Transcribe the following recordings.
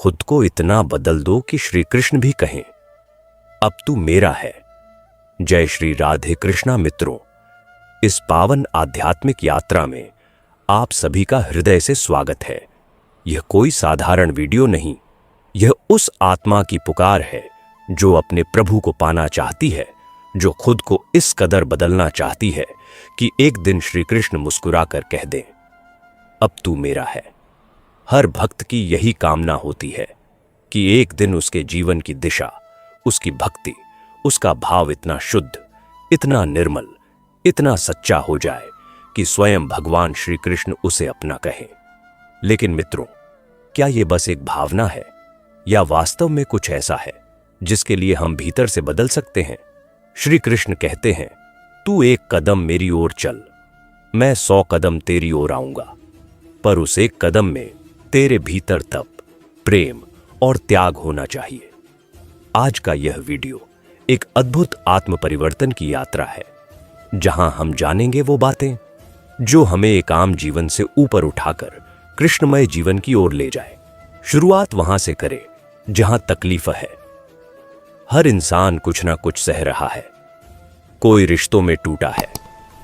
खुद को इतना बदल दो कि श्री कृष्ण भी कहें, अब तू मेरा है। जय श्री राधे कृष्णा मित्रों, इस पावन आध्यात्मिक यात्रा में आप सभी का हृदय से स्वागत है। यह कोई साधारण वीडियो नहीं, यह उस आत्मा की पुकार है जो अपने प्रभु को पाना चाहती है, जो खुद को इस कदर बदलना चाहती है कि एक दिन श्री कृष्ण मुस्कुराकर कह दें, अब तू मेरा है। हर भक्त की यही कामना होती है कि एक दिन उसके जीवन की दिशा, उसकी भक्ति, उसका भाव इतना शुद्ध, इतना निर्मल, इतना सच्चा हो जाए कि स्वयं भगवान श्री कृष्ण उसे अपना कहें। लेकिन मित्रों, क्या यह बस एक भावना है या वास्तव में कुछ ऐसा है जिसके लिए हम भीतर से बदल सकते हैं? श्री कृष्ण कहते हैं, तू एक कदम मेरी ओर चल, मैं 100 कदम तेरी ओर आऊंगा। पर उस एक कदम में तेरे भीतर तप, प्रेम और त्याग होना चाहिए। आज का यह वीडियो एक अद्भुत आत्म परिवर्तन की यात्रा है, जहां हम जानेंगे वो बातें जो हमें एक आम जीवन से ऊपर उठाकर कृष्णमय जीवन की ओर ले जाए। शुरुआत वहां से करें जहां तकलीफ है। हर इंसान कुछ ना कुछ सह रहा है। कोई रिश्तों में टूटा है,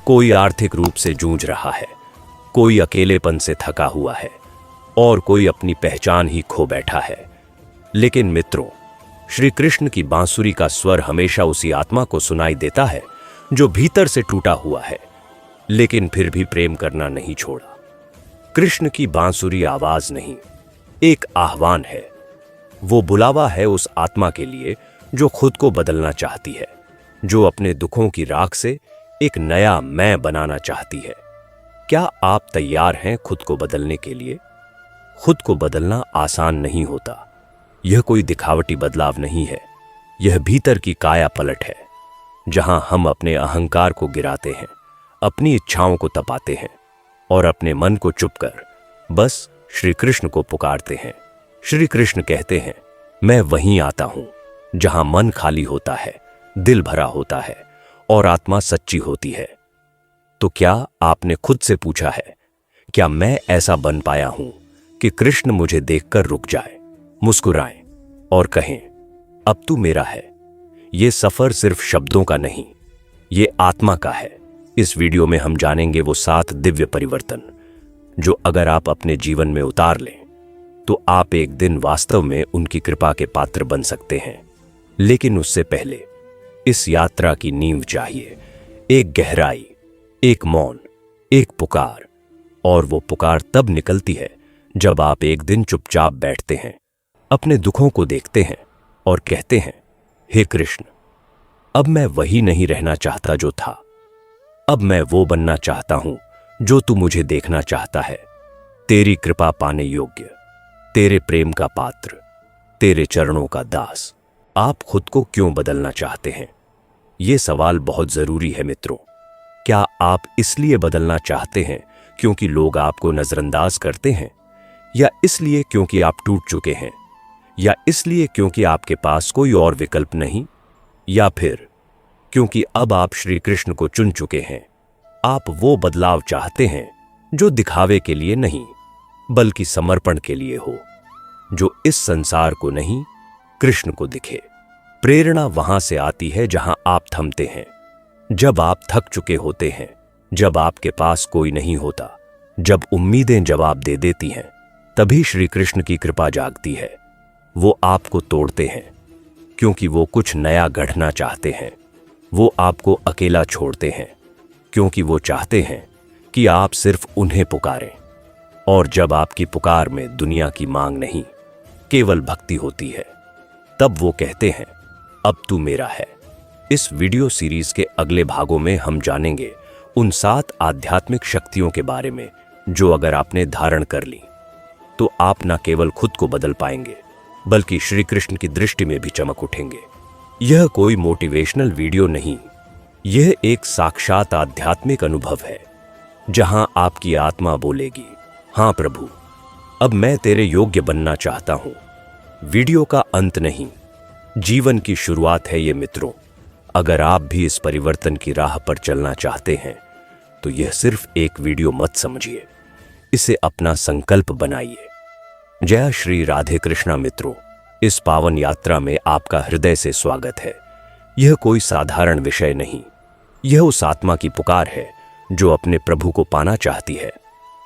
कोई आर्थिक रूप से जूझ रहा है, कोई अकेलेपन से थका हुआ है और कोई अपनी पहचान ही खो बैठा है। लेकिन मित्रों, श्री कृष्ण की बांसुरी का स्वर हमेशा उसी आत्मा को सुनाई देता है जो भीतर से टूटा हुआ है, लेकिन फिर भी प्रेम करना नहीं छोड़ा। कृष्ण की बांसुरी आवाज नहीं, एक आह्वान है। वो बुलावा है उस आत्मा के लिए जो खुद को बदलना चाहती है, जो अपने दुखों की राख से एक नया मैं बनाना चाहती है। क्या आप तैयार हैं खुद को बदलने के लिए? खुद को बदलना आसान नहीं होता। यह कोई दिखावटी बदलाव नहीं है, यह भीतर की काया पलट है, जहां हम अपने अहंकार को गिराते हैं, अपनी इच्छाओं को तपाते हैं और अपने मन को चुप कर बस श्री कृष्ण को पुकारते हैं। श्री कृष्ण कहते हैं, मैं वहीं आता हूं जहां मन खाली होता है, दिल भरा होता है और आत्मा सच्ची होती है। तो क्या आपने खुद से पूछा है, क्या मैं ऐसा बन पाया हूं कि कृष्ण मुझे देखकर रुक जाए, मुस्कुराएं और कहें, अब तू मेरा है? ये सफर सिर्फ शब्दों का नहीं, ये आत्मा का है। इस वीडियो में हम जानेंगे वो 7 दिव्य परिवर्तन जो अगर आप अपने जीवन में उतार लें तो आप एक दिन वास्तव में उनकी कृपा के पात्र बन सकते हैं। लेकिन उससे पहले इस यात्रा की नींव चाहिए, एक गहराई, एक मौन, एक पुकार। और वो पुकार तब निकलती है जब आप एक दिन चुपचाप बैठते हैं, अपने दुखों को देखते हैं और कहते हैं, हे कृष्ण, अब मैं वही नहीं रहना चाहता जो था, अब मैं वो बनना चाहता हूं जो तू मुझे देखना चाहता है। तेरी कृपा पाने योग्य, तेरे प्रेम का पात्र, तेरे चरणों का दास। आप खुद को क्यों बदलना चाहते हैं? ये सवाल बहुत जरूरी है मित्रों। क्या आप इसलिए बदलना चाहते हैं क्योंकि लोग आपको नजरअंदाज करते हैं, या इसलिए क्योंकि आप टूट चुके हैं, या इसलिए क्योंकि आपके पास कोई और विकल्प नहीं, या फिर क्योंकि अब आप श्री कृष्ण को चुन चुके हैं? आप वो बदलाव चाहते हैं जो दिखावे के लिए नहीं बल्कि समर्पण के लिए हो, जो इस संसार को नहीं कृष्ण को दिखे। प्रेरणा वहां से आती है जहां आप थमते हैं, जब आप थक चुके होते हैं, जब आपके पास कोई नहीं होता, जब उम्मीदें जवाब दे देती हैं, तभी श्री कृष्ण की कृपा जागती है। वो आपको तोड़ते हैं क्योंकि वो कुछ नया गढ़ना चाहते हैं। वो आपको अकेला छोड़ते हैं क्योंकि वो चाहते हैं कि आप सिर्फ उन्हें पुकारें। और जब आपकी पुकार में दुनिया की मांग नहीं, केवल भक्ति होती है, तब वो कहते हैं, अब तू मेरा है। इस वीडियो सीरीज के अगले भागों में हम जानेंगे उन 7 आध्यात्मिक शक्तियों के बारे में जो अगर आपने धारण कर ली तो आप न केवल खुद को बदल पाएंगे बल्कि श्री कृष्ण की दृष्टि में भी चमक उठेंगे। यह कोई मोटिवेशनल वीडियो नहीं, यह एक साक्षात आध्यात्मिक अनुभव है जहां आपकी आत्मा बोलेगी, हां प्रभु, अब मैं तेरे योग्य बनना चाहता हूं। वीडियो का अंत नहीं, जीवन की शुरुआत है ये मित्रों। अगर आप भी इस परिवर्तन की राह पर चलना चाहते हैं तो यह सिर्फ एक वीडियो मत समझिए, इसे अपना संकल्प बनाइए। जय श्री राधे कृष्णा मित्रों, इस पावन यात्रा में आपका हृदय से स्वागत है। यह कोई साधारण विषय नहीं, यह उस आत्मा की पुकार है जो अपने प्रभु को पाना चाहती है,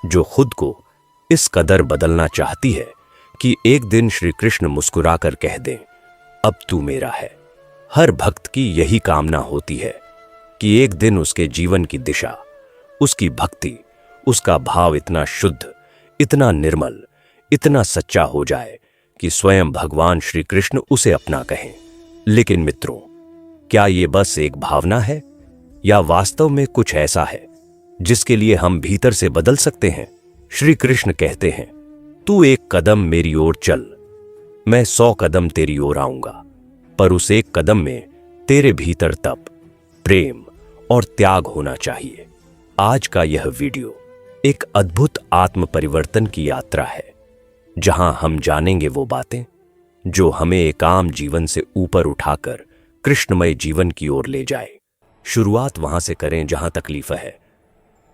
जो खुद को इस कदर बदलना चाहती है कि एक दिन श्री कृष्ण मुस्कुराकर कह दें, अब तू मेरा है। हर भक्त की यही कामना होती है कि एक दिन उसके जीवन की दिशा, उसकी भक्ति, उसका भाव इतना शुद्ध, इतना निर्मल, इतना सच्चा हो जाए कि स्वयं भगवान श्री कृष्ण उसे अपना कहें। लेकिन मित्रों, क्या ये बस एक भावना है या वास्तव में कुछ ऐसा है जिसके लिए हम भीतर से बदल सकते हैं? श्री कृष्ण कहते हैं, तू एक कदम मेरी ओर चल, मैं 100 कदम तेरी ओर आऊंगा, पर उस एक कदम में तेरे भीतर तप, प्रेम और त्याग होना चाहिए। आज का यह वीडियो एक अद्भुत आत्म परिवर्तन की यात्रा है, जहां हम जानेंगे वो बातें जो हमें एक आम जीवन से ऊपर उठाकर कृष्णमय जीवन की ओर ले जाए। शुरुआत वहां से करें जहां तकलीफ है।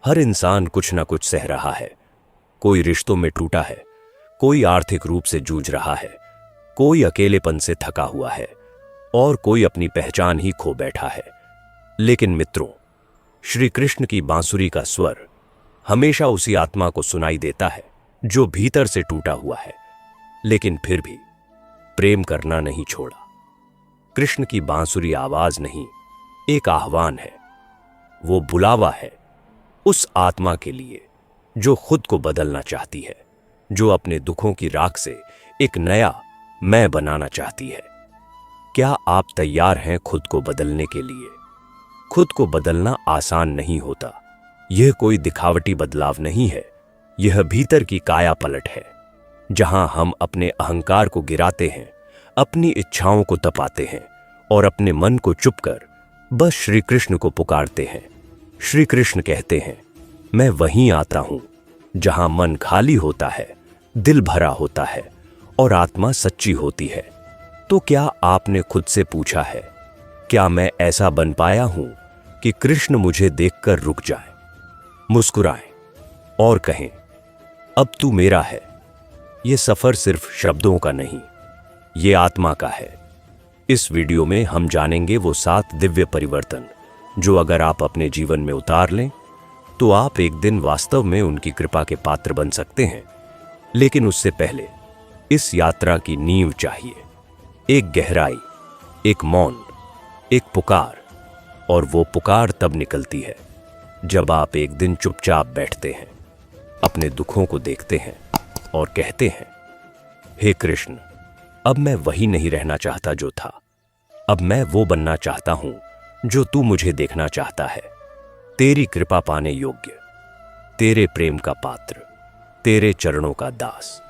हर इंसान कुछ ना कुछ सह रहा है। कोई रिश्तों में टूटा है, कोई आर्थिक रूप से जूझ रहा है, कोई अकेलेपन से थका हुआ है और कोई अपनी पहचान ही खो बैठा है। लेकिन मित्रों, श्री कृष्ण की बांसुरी का स्वर हमेशा उसी आत्मा को सुनाई देता है जो भीतर से टूटा हुआ है, लेकिन फिर भी प्रेम करना नहीं छोड़ा। कृष्ण की बांसुरी आवाज नहीं, एक आह्वान है। वो बुलावा है उस आत्मा के लिए जो खुद को बदलना चाहती है, जो अपने दुखों की राख से एक नया मैं बनाना चाहती है। क्या आप तैयार हैं खुद को बदलने के लिए? खुद को बदलना आसान नहीं होता। यह कोई दिखावटी बदलाव नहीं है, यह भीतर की काया पलट है, जहां हम अपने अहंकार को गिराते हैं, अपनी इच्छाओं को तपाते हैं और अपने मन को चुप कर बस श्री कृष्ण को पुकारते हैं। श्री कृष्ण कहते हैं, मैं वहीं आता हूं जहां मन खाली होता है, दिल भरा होता है और आत्मा सच्ची होती है। तो क्या आपने खुद से पूछा है, क्या मैं ऐसा बन पाया हूं कि कृष्ण मुझे देखकर रुक जाए, मुस्कुराएं और कहें, अब तू मेरा है? यह सफर सिर्फ शब्दों का नहीं, ये आत्मा का है। इस वीडियो में हम जानेंगे वो 7 दिव्य परिवर्तन जो अगर आप अपने जीवन में उतार लें तो आप एक दिन वास्तव में उनकी कृपा के पात्र बन सकते हैं। लेकिन उससे पहले इस यात्रा की नींव चाहिए, एक गहराई, एक मौन, एक पुकार। और वो पुकार तब निकलती है जब आप एक दिन चुपचाप बैठते हैं, अपने दुखों को देखते हैं और कहते हैं, हे कृष्ण, अब मैं वही नहीं रहना चाहता जो था, अब मैं वो बनना चाहता हूं जो तू मुझे देखना चाहता है। तेरी कृपा पाने योग्य, तेरे प्रेम का पात्र, तेरे चरणों का दास।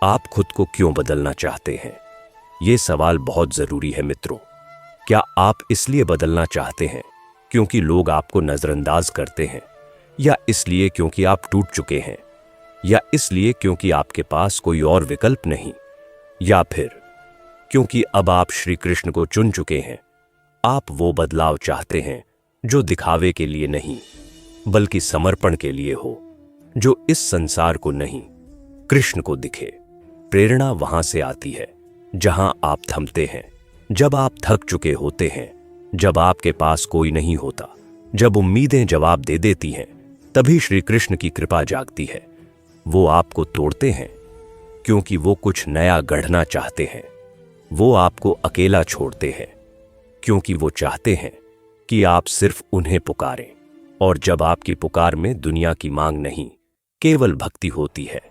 आप खुद को क्यों बदलना चाहते हैं? ये सवाल बहुत जरूरी है मित्रों। क्या आप इसलिए बदलना चाहते हैं क्योंकि लोग आपको नजरअंदाज करते हैं, या इसलिए क्योंकि आप टूट चुके हैं, या इसलिए क्योंकि आपके पास कोई और विकल्प नहीं, या फिर क्योंकि अब आप श्री कृष्ण को चुन चुके हैं? आप वो बदलाव चाहते हैं जो दिखावे के लिए नहीं बल्कि समर्पण के लिए हो, जो इस संसार को नहीं कृष्ण को दिखे। प्रेरणा वहां से आती है जहां आप थमते हैं, जब आप थक चुके होते हैं, जब आपके पास कोई नहीं होता, जब उम्मीदें जवाब दे देती हैं, तभी श्री कृष्ण की कृपा जागती है। वो आपको तोड़ते हैं क्योंकि वो कुछ नया गढ़ना चाहते हैं। वो आपको अकेला छोड़ते हैं क्योंकि वो चाहते हैं कि आप सिर्फ उन्हें पुकारें। और जब आपकी पुकार में दुनिया की मांग नहीं, केवल भक्ति होती है,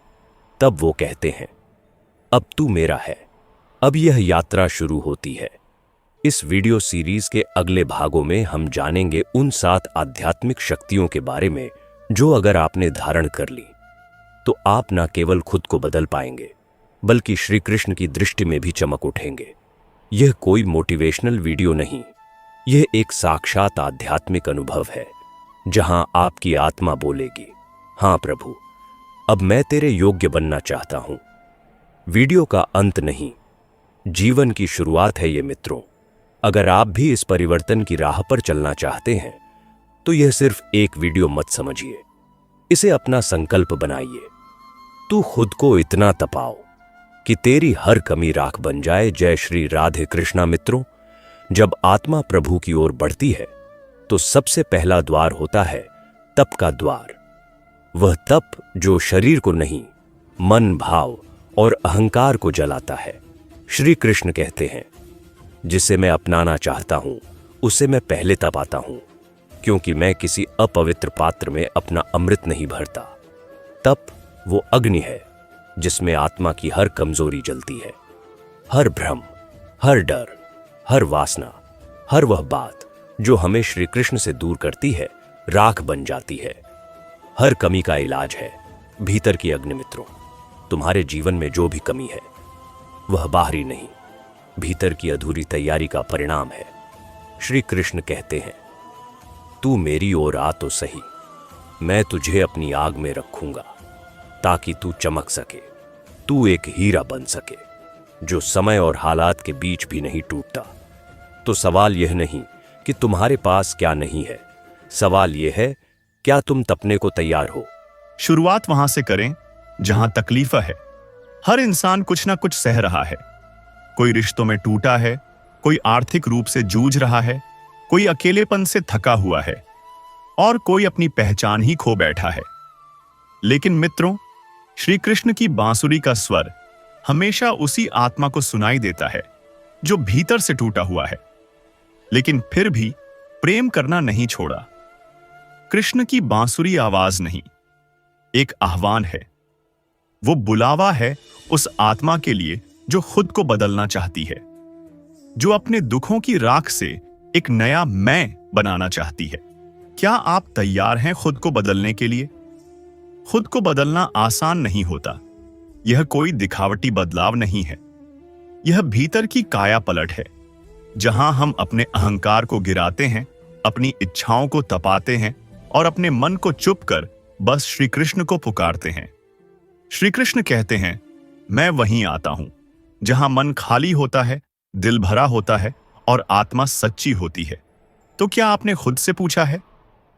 तब वो कहते हैं, अब तू मेरा है। अब यह यात्रा शुरू होती है। इस वीडियो सीरीज के अगले भागों में हम जानेंगे उन 7 आध्यात्मिक शक्तियों के बारे में जो अगर आपने धारण कर ली तो आप न केवल खुद को बदल पाएंगे बल्कि श्री कृष्ण की दृष्टि में भी चमक उठेंगे। यह कोई मोटिवेशनल वीडियो नहीं, यह एक साक्षात आध्यात्मिक अनुभव है जहां आपकी आत्मा बोलेगी, हां प्रभु, अब मैं तेरे योग्य बनना चाहता हूं। वीडियो का अंत नहीं, जीवन की शुरुआत है ये मित्रों। अगर आप भी इस परिवर्तन की राह पर चलना चाहते हैं तो यह सिर्फ एक वीडियो मत समझिए, इसे अपना संकल्प बनाइए। तू खुद को इतना तपाओ कि तेरी हर कमी राख बन जाए। जय श्री राधे कृष्णा मित्रों, जब आत्मा प्रभु की ओर बढ़ती है तो सबसे पहला द्वार होता है तप का द्वार। वह तप जो शरीर को नहीं, मन, भाव और अहंकार को जलाता है। श्री कृष्ण कहते हैं, जिसे मैं अपनाना चाहता हूं उसे मैं पहले तपाता हूं, क्योंकि मैं किसी अपवित्र पात्र में अपना अमृत नहीं भरता। तप वो अग्नि है जिसमें आत्मा की हर कमजोरी जलती है। हर भ्रम, हर डर, हर वासना, हर वह बात जो हमें श्री कृष्ण से दूर करती है, राख बन जाती है। हर कमी का इलाज है भीतर की अग्नि मित्रों। तुम्हारे जीवन में जो भी कमी है वह बाहरी नहीं, भीतर की अधूरी तैयारी का परिणाम है। श्री कृष्ण कहते हैं, तू मेरी ओर आ तो सही, मैं तुझे अपनी आग में रखूंगा ताकि तू चमक सके। तू एक हीरा बन सके जो समय और हालात के बीच भी नहीं टूटता। तो सवाल यह नहीं कि तुम्हारे पास क्या नहीं है, सवाल यह है क्या तुम तपने को तैयार हो। शुरुआत वहां से करें जहां तकलीफ है। हर इंसान कुछ ना कुछ सह रहा है। कोई रिश्तों में टूटा है, कोई आर्थिक रूप से जूझ रहा है, कोई अकेलेपन से थका हुआ है और कोई अपनी पहचान ही खो बैठा है। लेकिन मित्रों, श्री कृष्ण की बांसुरी का स्वर हमेशा उसी आत्मा को सुनाई देता है जो भीतर से टूटा हुआ है, लेकिन फिर भी प्रेम करना नहीं छोड़ा। कृष्ण की बांसुरी आवाज नहीं, एक आह्वान है। वो बुलावा है उस आत्मा के लिए जो खुद को बदलना चाहती है, जो अपने दुखों की राख से एक नया मैं बनाना चाहती है। क्या आप तैयार हैं खुद को बदलने के लिए? खुद को बदलना आसान नहीं होता। यह कोई दिखावटी बदलाव नहीं है। यह भीतर की काया पलट है, जहां हम अपने अहंकार को गिराते हैं, अपनी इच्छाओं को तपाते हैं और अपने मन को चुप कर बस श्री कृष्ण को पुकारते हैं। श्री कृष्ण कहते हैं, मैं वहीं आता हूं जहां मन खाली होता है, दिल भरा होता है और आत्मा सच्ची होती है। तो क्या आपने खुद से पूछा है,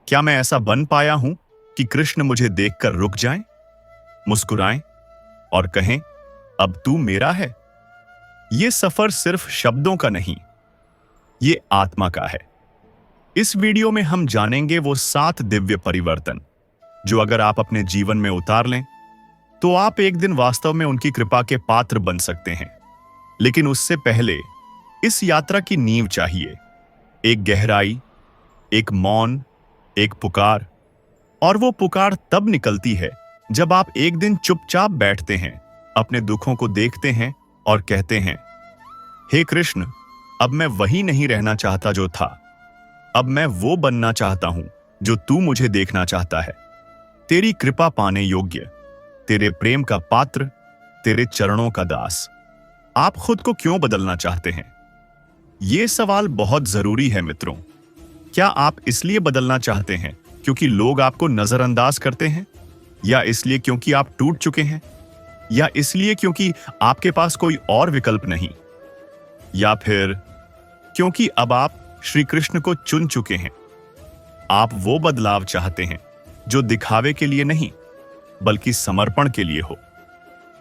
क्या मैं ऐसा बन पाया हूं कि कृष्ण मुझे देखकर रुक जाएं, मुस्कुराएं और कहें, अब तू मेरा है? यह सफर सिर्फ शब्दों का नहीं, ये आत्मा का है। इस वीडियो में हम जानेंगे वो 7 दिव्य परिवर्तन जो अगर आप अपने जीवन में उतार लें तो आप एक दिन वास्तव में उनकी कृपा के पात्र बन सकते हैं। लेकिन उससे पहले इस यात्रा की नींव चाहिए, एक गहराई, एक मौन, एक पुकार। और वो पुकार तब निकलती है जब आप एक दिन चुपचाप बैठते हैं, अपने दुखों को देखते हैं और कहते हैं, हे कृष्ण, अब मैं वही नहीं रहना चाहता जो था, अब मैं वो बनना चाहता हूं जो तू मुझे देखना चाहता है। तेरी कृपा पाने योग्य, तेरे प्रेम का पात्र, तेरे चरणों का दास। आप खुद को क्यों बदलना चाहते हैं? यह सवाल बहुत जरूरी है मित्रों। क्या आप इसलिए बदलना चाहते हैं क्योंकि लोग आपको नजरअंदाज करते हैं, या इसलिए क्योंकि आप टूट चुके हैं, या इसलिए क्योंकि आपके पास कोई और विकल्प नहीं, या फिर क्योंकि अब आप श्री कृष्ण को चुन चुके हैं? आप वो बदलाव चाहते हैं जो दिखावे के लिए नहीं बल्कि समर्पण के लिए हो,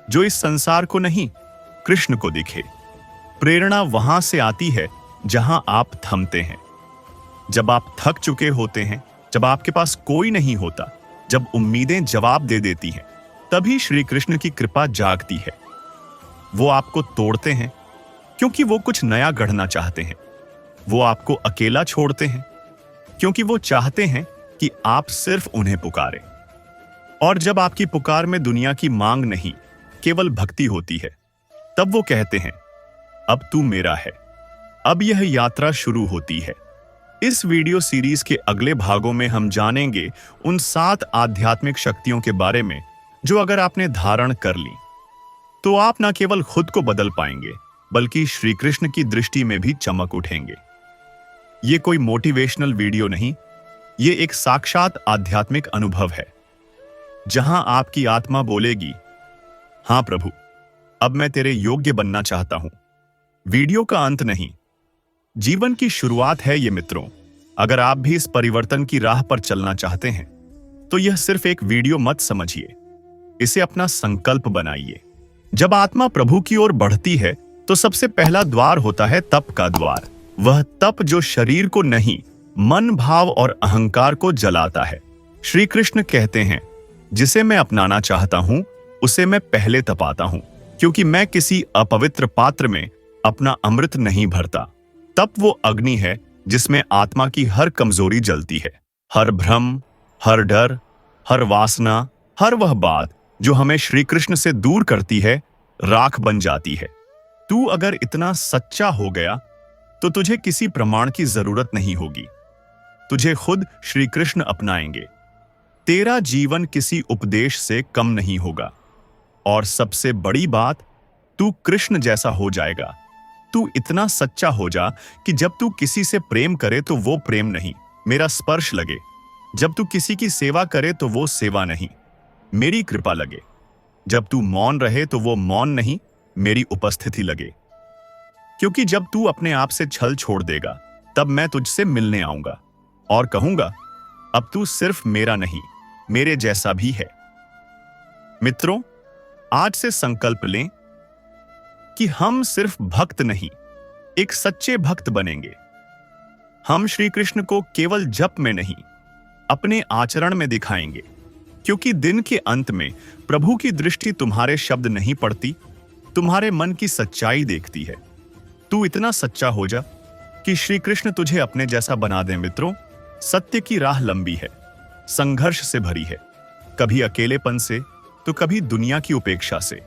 जो इस संसार को नहीं कृष्ण को दिखे। प्रेरणा वहां से आती है जहां आप थमते हैं, जब आप थक चुके होते हैं, जब आपके पास कोई नहीं होता, जब उम्मीदें जवाब दे देती हैं, तभी श्री कृष्ण की कृपा जागती है। वो आपको तोड़ते हैं क्योंकि वो कुछ नया गढ़ना चाहते हैं। वो आपको अकेला छोड़ते हैं क्योंकि वो चाहते हैं कि आप सिर्फ उन्हें पुकारें। और जब आपकी पुकार में दुनिया की मांग नहीं, केवल भक्ति होती है, तब वो कहते हैं, अब तू मेरा है। अब यह यात्रा शुरू होती है। इस वीडियो सीरीज के अगले भागों में हम जानेंगे उन 7 आध्यात्मिक शक्तियों के बारे में जो अगर आपने धारण कर ली तो आप न केवल खुद को बदल पाएंगे बल्कि श्री कृष्ण की दृष्टि में भी चमक उठेंगे। ये कोई मोटिवेशनल वीडियो नहीं, ये एक साक्षात आध्यात्मिक अनुभव है जहां आपकी आत्मा बोलेगी, हां प्रभु, अब मैं तेरे योग्य बनना चाहता हूं। वीडियो का अंत नहीं, जीवन की शुरुआत है ये मित्रों। अगर आप भी इस परिवर्तन की राह पर चलना चाहते हैं तो यह सिर्फ एक वीडियो मत समझिए, इसे अपना संकल्प बनाइए। जब आत्मा प्रभु की ओर बढ़ती है तो सबसे पहला द्वार होता है तप का द्वार। वह तप जो शरीर को नहीं, मन, भाव और अहंकार को जलाता है। श्री कृष्ण कहते हैं, जिसे मैं अपनाना चाहता हूं उसे मैं पहले तपाता हूं, क्योंकि मैं किसी अपवित्र पात्र में अपना अमृत नहीं भरता। तप वो अग्नि है जिसमें आत्मा की हर कमजोरी जलती है। हर भ्रम, हर डर, हर वासना, हर वह बात जो हमें श्री कृष्ण से दूर करती है, राख बन जाती है। तू अगर इतना सच्चा हो गया तो तुझे किसी प्रमाण की जरूरत नहीं होगी। तुझे खुद श्री कृष्ण अपनाएंगे। तेरा जीवन किसी उपदेश से कम नहीं होगा। और सबसे बड़ी बात, तू कृष्ण जैसा हो जाएगा। तू इतना सच्चा हो जा कि जब तू किसी से प्रेम करे तो वो प्रेम नहीं, मेरा स्पर्श लगे। जब तू किसी की सेवा करे तो वो सेवा नहीं, मेरी कृपा लगे। जब तू मौन रहे तो वो मौन नहीं, मेरी उपस्थिति लगे। क्योंकि जब तू अपने आप से छल छोड़ देगा तब मैं तुझसे मिलने आऊंगा और कहूंगा, अब तू सिर्फ मेरा नहीं, मेरे जैसा भी है। मित्रों, आज से संकल्प लें कि हम सिर्फ भक्त नहीं, एक सच्चे भक्त बनेंगे। हम श्री कृष्ण को केवल जप में नहीं, अपने आचरण में दिखाएंगे। क्योंकि दिन के अंत में प्रभु की दृष्टि तुम्हारे शब्द नहीं पड़ती, तुम्हारे मन की सच्चाई देखती है। तू इतना सच्चा हो जा कि श्री कृष्ण तुझे अपने जैसा बना दे। मित्रों, सत्य की राह लंबी है, संघर्ष से भरी है, कभी अकेलेपन से तो कभी दुनिया की उपेक्षा से।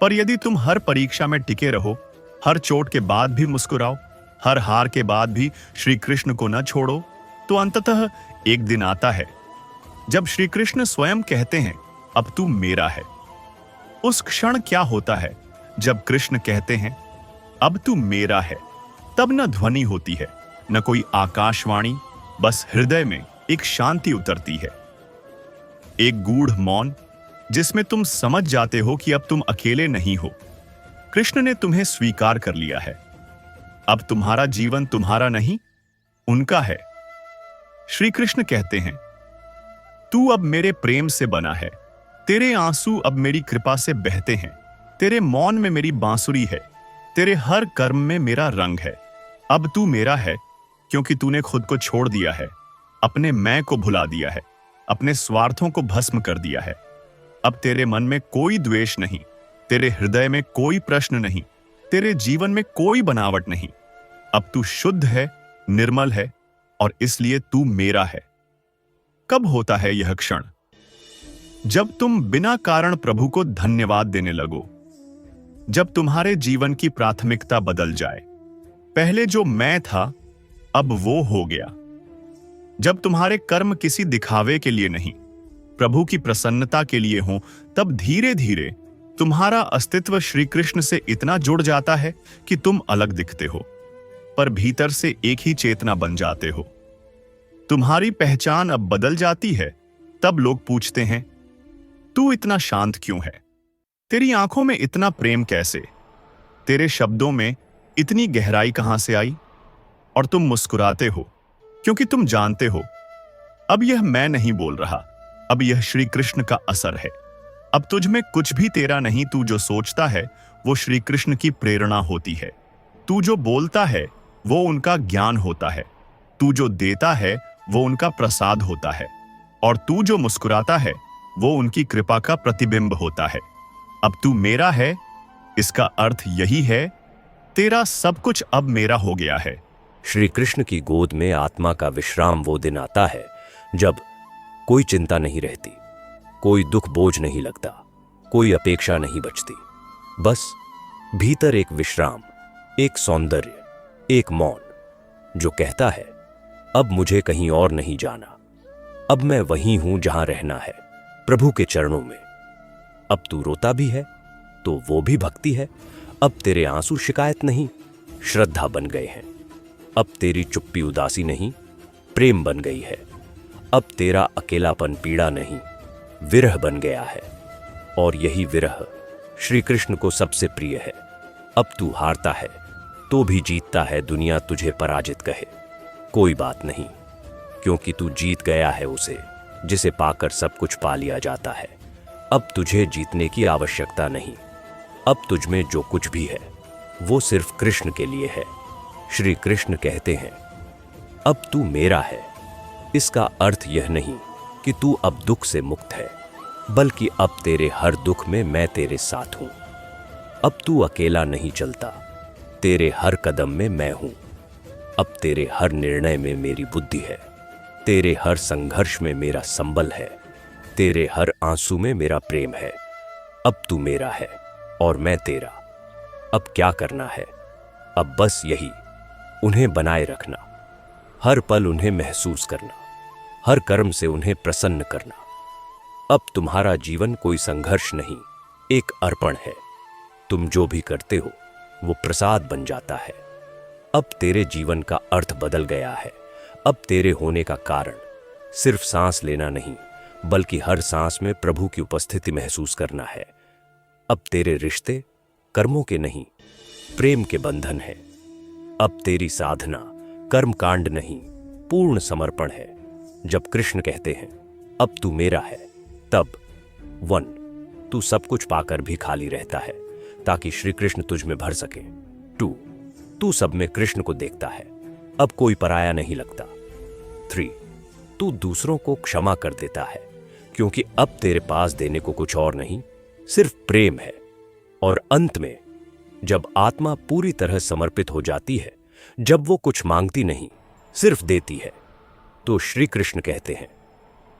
पर यदि तुम हर परीक्षा में टिके रहो, हर चोट के बाद भी मुस्कुराओ, हर हार के बाद भी श्री कृष्ण को न छोड़ो, तो अंततः एक दिन आता है जब श्री कृष्ण स्वयं कहते हैं, अब तू मेरा है। उस क्षण क्या होता है जब कृष्ण कहते हैं, अब तू मेरा है? तब न ध्वनि होती है, न कोई आकाशवाणी, बस हृदय में एक शांति उतरती है, एक गूढ़ मौन जिसमें तुम समझ जाते हो कि अब तुम अकेले नहीं हो। कृष्ण ने तुम्हें स्वीकार कर लिया है। अब तुम्हारा जीवन तुम्हारा नहीं, उनका है। श्री कृष्ण कहते हैं, तू अब मेरे प्रेम से बना है। तेरे आंसू अब मेरी कृपा से बहते हैं। तेरे मौन में मेरी बांसुरी है। तेरे हर कर्म में मेरा रंग है। अब तू मेरा है क्योंकि तूने खुद को छोड़ दिया है, अपने मैं को भुला दिया है, अपने स्वार्थों को भस्म कर दिया है। अब तेरे मन में कोई द्वेष नहीं, तेरे हृदय में कोई प्रश्न नहीं, तेरे जीवन में कोई बनावट नहीं। अब तू शुद्ध है, निर्मल है, और इसलिए तू मेरा है। कब होता है यह क्षण? जब तुम बिना कारण प्रभु को धन्यवाद देने लगो, जब तुम्हारे जीवन की प्राथमिकता बदल जाए। पहले जो मैं था अब वो हो गया। जब तुम्हारे कर्म किसी दिखावे के लिए नहीं, प्रभु की प्रसन्नता के लिए हो, तब धीरे धीरे तुम्हारा अस्तित्व श्री कृष्ण से इतना जुड़ जाता है कि तुम अलग दिखते हो, पर भीतर से एक ही चेतना बन जाते हो। तुम्हारी पहचान अब बदल जाती है। तब लोग पूछते हैं, तू इतना शांत क्यों है? तेरी आंखों में इतना प्रेम कैसे? तेरे शब्दों में इतनी गहराई कहां से आई? और तुम मुस्कुराते हो क्योंकि तुम जानते हो, अब यह मैं नहीं बोल रहा, अब यह श्री कृष्ण का असर है। अब तुझ में कुछ भी तेरा नहीं, तू जो सोचता है वो श्री कृष्ण की प्रेरणा होती है। तू जो बोलता है वो उनका ज्ञान होता है। तू जो देता है वो उनका प्रसाद होता है, और तू जो मुस्कुराता है वो उनकी कृपा का प्रतिबिंब होता है। अब तू मेरा है, इसका अर्थ यही है, तेरा सब कुछ अब मेरा हो गया है। श्री कृष्ण की गोद में आत्मा का विश्राम वो दिन आता है जब कोई चिंता नहीं रहती, कोई दुख बोझ नहीं लगता, कोई अपेक्षा नहीं बचती। बस भीतर एक विश्राम, एक सौंदर्य, एक मौन जो कहता है, अब मुझे कहीं और नहीं जाना, अब मैं वहीं हूं जहां रहना है, प्रभु के चरणों में। अब तू रोता भी है तो वो भी भक्ति है। अब तेरे आंसू शिकायत नहीं, श्रद्धा बन गए हैं। अब तेरी चुप्पी उदासी नहीं, प्रेम बन गई है। अब तेरा अकेलापन पीड़ा नहीं, विरह बन गया है, और यही विरह श्री कृष्ण को सबसे प्रिय है। अब तू हारता है तो भी जीतता है, दुनिया तुझे पराजित कहे, कोई बात नहीं, क्योंकि तू जीत गया है उसे जिसे पाकर सब कुछ पा लिया जाता है। अब तुझे जीतने की आवश्यकता नहीं, अब तुझमें जो कुछ भी है वो सिर्फ कृष्ण के लिए है। श्री कृष्ण कहते हैं, अब तू मेरा है। इसका अर्थ यह नहीं कि तू अब दुख से मुक्त है, बल्कि अब तेरे हर दुख में मैं तेरे साथ हूं। अब तू अकेला नहीं चलता, तेरे हर कदम में मैं हूं। अब तेरे हर निर्णय में मेरी बुद्धि है, तेरे हर संघर्ष में मेरा संबल है, तेरे हर आंसू में मेरा प्रेम है। अब तू मेरा है और मैं तेरा। अब क्या करना है? अब बस यही, उन्हें बनाए रखना, हर पल उन्हें महसूस करना, हर कर्म से उन्हें प्रसन्न करना। अब तुम्हारा जीवन कोई संघर्ष नहीं, एक अर्पण है। तुम जो भी करते हो वो प्रसाद बन जाता है। अब तेरे जीवन का अर्थ बदल गया है। अब तेरे होने का कारण सिर्फ सांस लेना नहीं, बल्कि हर सांस में प्रभु की उपस्थिति महसूस करना है। अब तेरे रिश्ते कर्मों के नहीं, प्रेम के बंधन है। अब तेरी साधना कर्मकांड नहीं, पूर्ण समर्पण है। जब कृष्ण कहते हैं, अब तू मेरा है, तब 1, तू सब कुछ पाकर भी खाली रहता है ताकि श्री कृष्ण तुझ में भर सके। 2, तू सब में कृष्ण को देखता है, अब कोई पराया नहीं लगता। 3, तू दूसरों को क्षमा कर देता है, क्योंकि अब तेरे पास देने को कुछ और नहीं, सिर्फ प्रेम है। और अंत में, जब आत्मा पूरी तरह समर्पित हो जाती है, जब वो कुछ मांगती नहीं, सिर्फ देती है, तो श्री कृष्ण कहते हैं,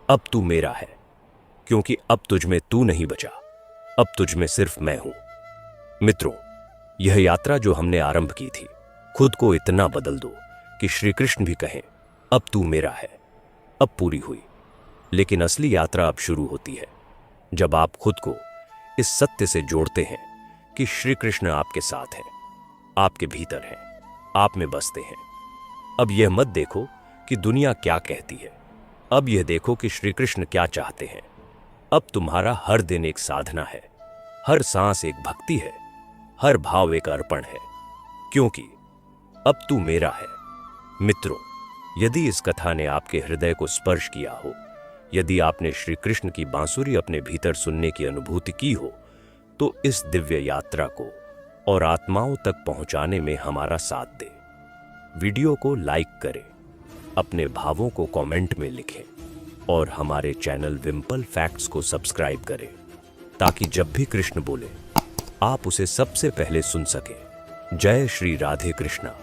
अब तू मेरा है, क्योंकि अब तुझ में तू नहीं बचा, अब तुझ में सिर्फ मैं हूं। मित्रों, यह यात्रा जो हमने आरंभ की थी, खुद को इतना बदल दो कि श्री कृष्ण भी कहें, अब तू मेरा है, अब पूरी हुई। लेकिन असली यात्रा अब शुरू होती है, जब आप खुद को इस सत्य से जोड़ते हैं कि श्री कृष्ण आपके साथ हैं, आपके भीतर हैं, आप में बसते हैं। अब यह मत देखो कि दुनिया क्या कहती है, अब यह देखो कि श्री कृष्ण क्या चाहते हैं। अब तुम्हारा हर दिन एक साधना है, हर सांस एक भक्ति है, हर भाव एक अर्पण है, क्योंकि अब तू मेरा है। मित्रों, यदि इस कथा ने आपके हृदय को स्पर्श किया हो, यदि आपने श्री कृष्ण की बांसुरी अपने भीतर सुनने की अनुभूति की हो, तो इस दिव्य यात्रा को और आत्माओं तक पहुंचाने में हमारा साथ दें। वीडियो को लाइक करें, अपने भावों को कमेंट में लिखें और हमारे चैनल विम्पल फैक्ट्स को सब्सक्राइब करें, ताकि जब भी कृष्ण बोले आप उसे सबसे पहले सुन सकें। जय श्री राधे कृष्णा।